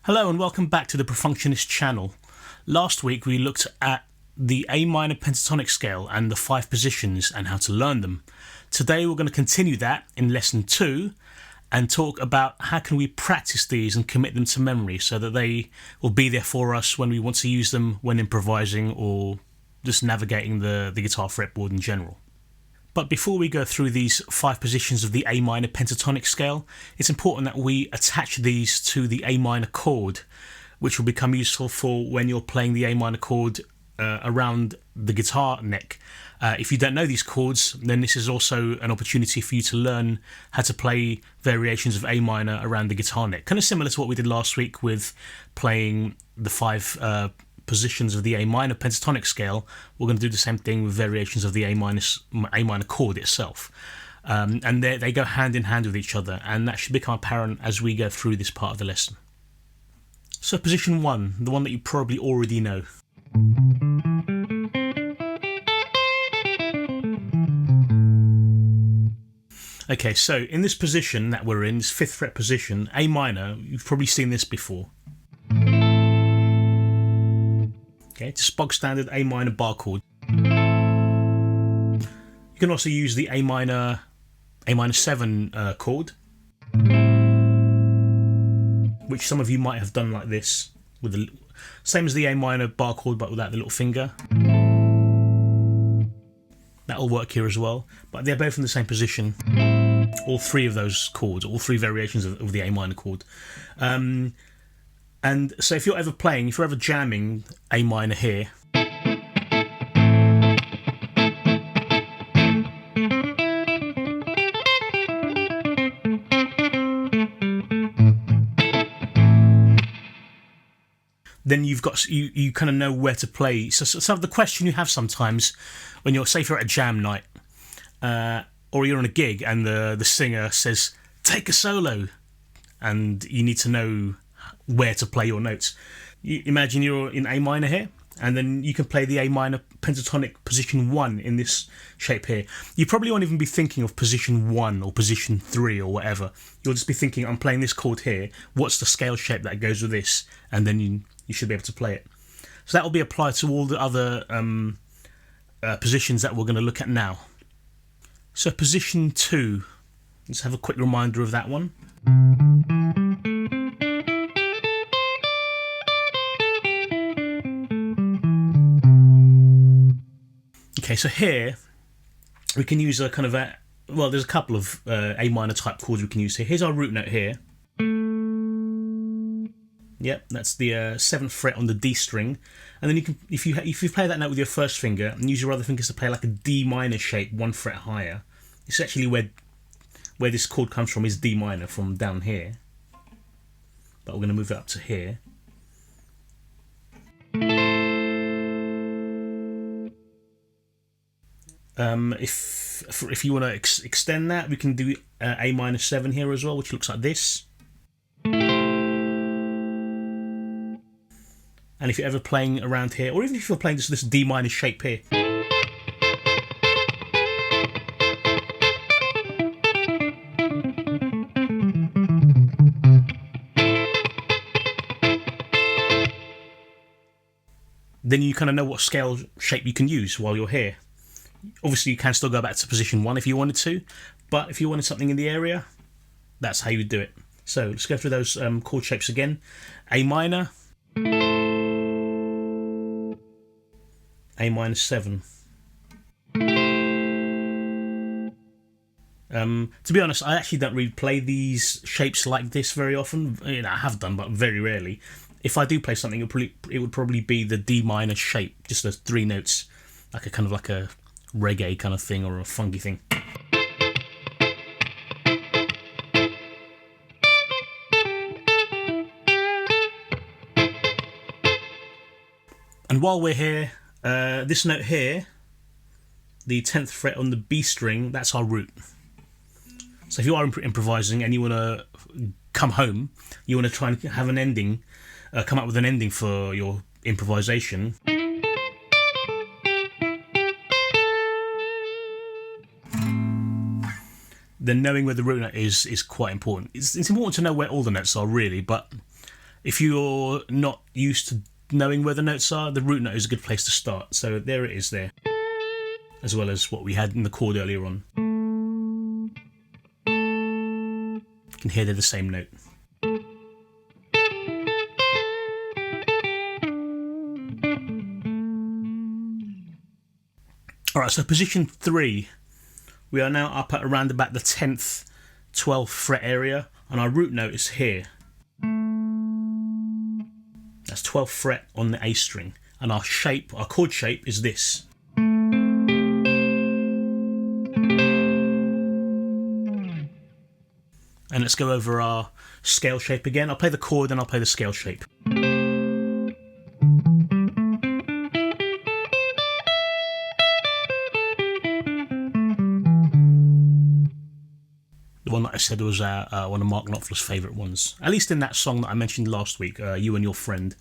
Hello and welcome back to the Perfunctionist channel. Last week we looked at the A minor pentatonic scale and the 5 positions and how to learn them. Today we're going to continue that in lesson 2 and talk about how can we practice these and commit them to memory so that they will be there for us when we want to use them when improvising or just navigating the guitar fretboard in general. But before we go through these 5 positions of the A minor pentatonic scale, it's important that we attach these to the A minor chord, which will become useful for when you're playing the A minor chord around the guitar neck. If you don't know these chords, then this is also an opportunity for you to learn how to play variations of A minor around the guitar neck. Kind of similar to what we did last week with playing the 5 positions of the A minor pentatonic scale. We're going to do the same thing with variations of the A minor chord itself. And they go hand in hand with each other, and that should become apparent as we go through this part of the lesson. So position 1, the one that you probably already know. Okay, so in this position that we're in, this 5th fret position, A minor, you've probably seen this before. Okay, it's a bog standard A minor bar chord. You can also use the A minor 7 chord, which some of you might have done like this, with the same as the A minor bar chord but without the little finger. That'll work here as well, but they're both in the same position. All 3 of those chords, all 3 variations of the A minor chord. And so if you're ever jamming A minor here, then you kind of know where to play. So the question you have sometimes when you're, say if you're at a jam night, or you're on a gig and the singer says, take a solo, and you need to know where to play your notes. You imagine you're in A minor here, and then you can play the A minor pentatonic position 1 in this shape here. You probably won't even be thinking of position 1 or position 3 or whatever. You'll just be thinking, I'm playing this chord here, what's the scale shape that goes with this, and then you should be able to play it. So that will be applied to all the other positions that we're going to look at now. So position 2, let's have a quick reminder of that one. Okay, so here we can use a kind of there's a couple of A minor type chords we can use here. Here's our root note here. Yep, that's the 7th fret on the D string, and then you can, if you play that note with your first finger and use your other fingers to play like a D minor shape 1 fret higher. It's actually where this chord comes from, is D minor, from down here. But we're going to move it up to here. If you want to extend that, we can do A minor 7 here as well, which looks like this. And if you're ever playing around here, or even if you're playing this D minor shape here, then you kind of know what scale shape you can use while you're here. Obviously you can still go back to position 1 if you wanted to, but if you wanted something in the area, that's how you would do it. So let's go through those chord shapes again. A minor, A minor 7. To be honest, I actually don't really play these shapes like this very often. I have done, but very rarely. If I do play something, it would probably be the D minor shape, just those 3 notes, like a kind of like a reggae kind of thing or a funky thing. And while we're here, this note here, the 10th fret on the B string, that's our root. So if you are improvising and you want to come home, you want to try and have an ending, come up with an ending for your improvisation, then knowing where the root note is quite important. It's important to know where all the notes are really, but If you're not used to knowing where the notes are, the root note is a good place to start. So there it is there, as well as what we had in the chord earlier on. You can hear they're the same note. Alright, so position 3, we are now up at around about the 10th, 12th fret area, and our root note is here. That's 12th fret on the A string, and our shape, our chord shape is this. And let's go over our scale shape again. I'll play the chord and I'll play the scale shape. The one that I said was one of Mark Knopfler's favourite ones. At least in that song that I mentioned last week, You and Your Friend.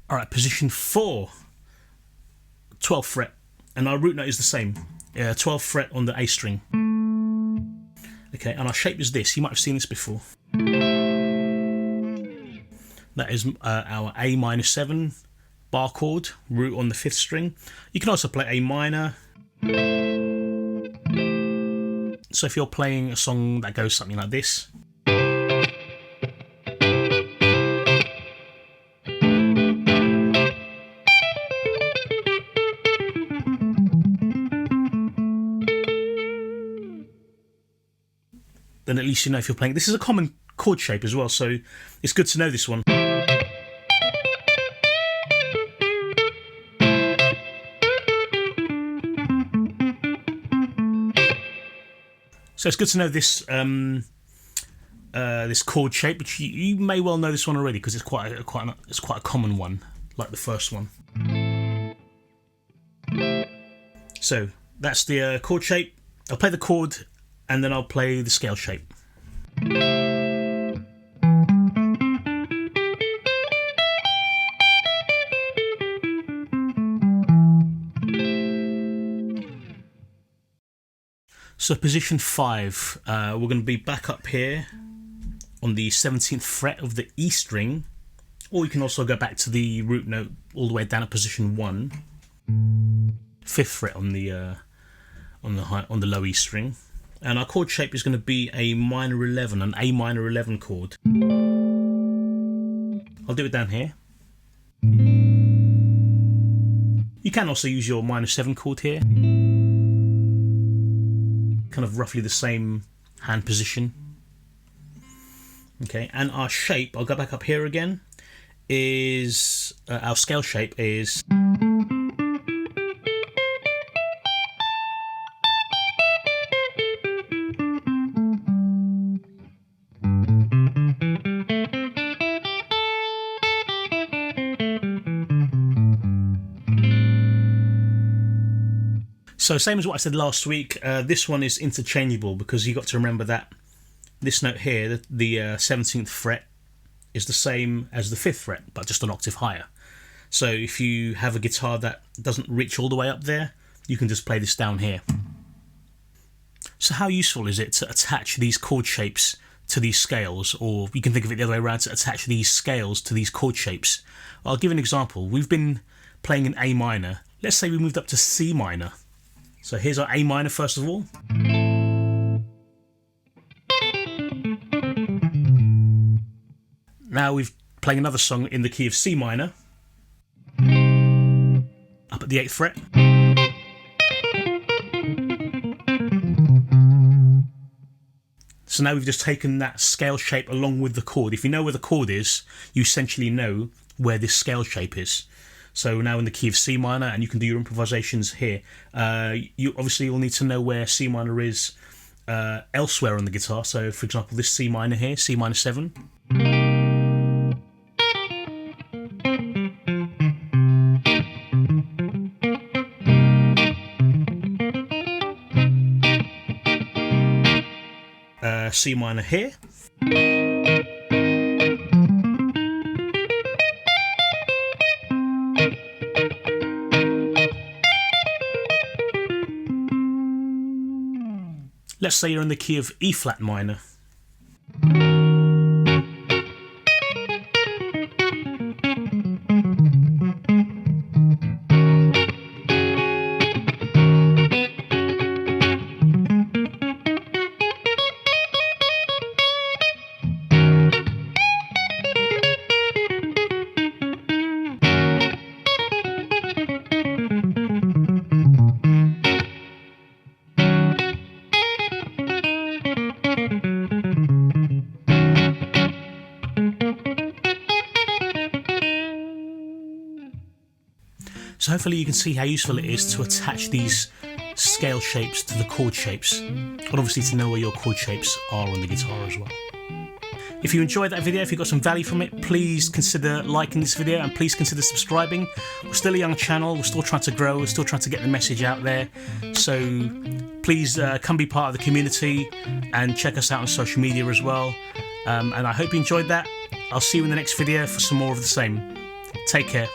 Alright, position 4, 12th fret, and our root note is the same, 12th fret on the A string. Okay, and our shape is this. You might have seen this before. That is our A minor 7 bar chord, root on the 5th string. You can also play A minor. So if you're playing a song that goes something like this. Then at least you know if you're playing. This is a common chord shape as well, so it's good to know this one. So it's good to know this this chord shape, which you may well know this one already because it's quite a common one, like the first one. So that's the chord shape. I'll play the chord and then I'll play the scale shape. So position 5, we're going to be back up here on the 17th fret of the E string, or you can also go back to the root note all the way down at position 1, 5th fret on the low E string. And our chord shape is going to be a minor 11, an A minor 11 chord. I'll do it down here. You can also use your minor 7 chord here. Kind of roughly the same hand position. Okay, and our shape, I'll go back up here again, is our scale shape is. So same as what I said last week, this one is interchangeable because you got to remember that this note here, the 17th fret, is the same as the 5th fret, but just an octave higher. So if you have a guitar that doesn't reach all the way up there, you can just play this down here. So how useful is it to attach these chord shapes to these scales, or you can think of it the other way around, to attach these scales to these chord shapes? I'll give an example. We've been playing in A minor. Let's say we moved up to C minor. So here's our A minor first of all. Now we're playing another song in the key of C minor, up at the 8th fret. So now we've just taken that scale shape along with the chord. If you know where the chord is, you essentially know where this scale shape is. So now in the key of C minor, and you can do your improvisations here. You obviously will need to know where C minor is elsewhere on the guitar. So for example, this C minor here, C minor 7. C minor here. Let's say you're in the key of E flat minor. So hopefully you can see how useful it is to attach these scale shapes to the chord shapes, and obviously to know where your chord shapes are on the guitar as well. If you enjoyed that video, if you got some value from it, please consider liking this video and please consider subscribing. We're still a young channel, we're still trying to grow, we're still trying to get the message out there. So please come be part of the community and check us out on social media as well. And I hope you enjoyed that. I'll see you in the next video for some more of the same. Take care.